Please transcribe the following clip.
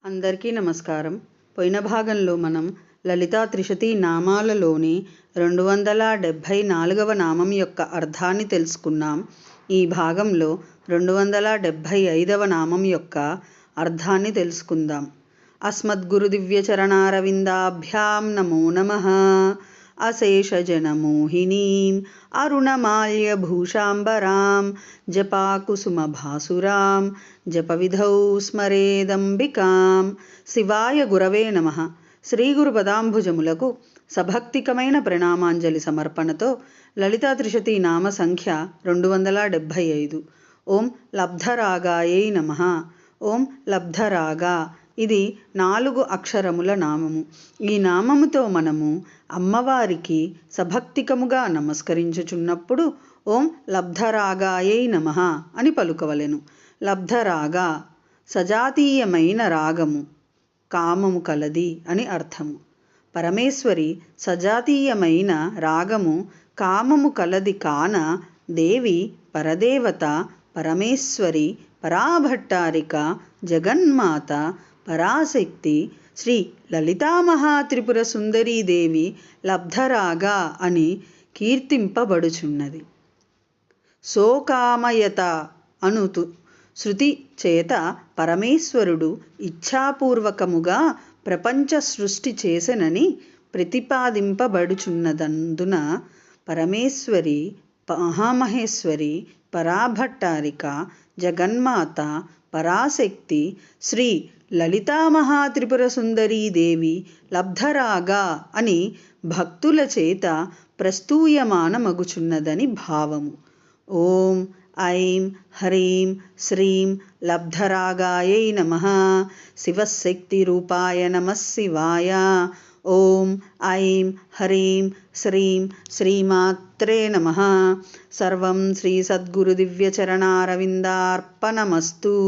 అందరికీ నమస్కారం. పోయిన భాగంలో మనం లలితా త్రిశతి నామాలలోని 274వ నామం యొక్క అర్థాన్ని తెలుసుకున్నాం. ఈ భాగంలో 275వ నామం యొక్క అర్థాన్ని తెలుసుకుందాం. అస్మద్గురు దివ్యచరణారవిందాభ్యాం నమో నమః. అశేషజనమోహినీం అరుణమాల్యభూషాంబరాం జపాకుసుమభాసురాం జపవిధౌ స్మరేదంబికాం. శివాయ గురవే నమః. శ్రీ గురు పదాంబుజములకు సభక్తికమైన ప్రణామాంజలి సమర్పణతో లలితా త్రిశతి నామ సంఖ్య 275. ఓం లబ్ధరాగాయై నమః. ఓం లబ్ధరాగా, ఇది 4 అక్షరముల నామము. ఈ నామముతో మనము అమ్మవారికి సభక్తికముగా నమస్కరించుచున్నప్పుడు ఓం లబ్ధరాగాయై నమః అని పలుకవలెను. లబ్ధరాగా సజాతీయమైన రాగము, కామము కలది అని అర్థము. పరమేశ్వరి సజాతీయమైన రాగము, కామము కలది కాన దేవి పరదేవత పరమేశ్వరి పరాభట్టారిక జగన్మాత పరాశక్తి శ్రీ లలితామహాత్రిపుర సుందరీదేవి లబ్ధరాగా అని కీర్తింపబడుచున్నది. సోకామయత అనుతు శృతి చేత పరమేశ్వరుడు ఇచ్ఛాపూర్వకముగా ప్రపంచ సృష్టి చేసెనని ప్రతిపాదింపబడుచున్నదందున పరమేశ్వరి మహామహేశ్వరి పరాభట్టారిక జగన్మాత పరాశక్తి శ్రీ లలితామహాత్రిపుర సుందరీదేవి లబ్ధరాగా అని భక్తుల చేత ప్రస్తూయమానమగుచున్నదని భావము. ఓం ఐం హ్రీం శ్రీం లబ్ధరాగాయై నమః. శివశక్తి రూపాయ నమః శివాయ. ఓం ఐం హ్రీం శ్రీం శ్రీమాత్రే నమః. సర్వం శ్రీ సద్గురు దివ్యచరణారవిందార్పణమస్తు.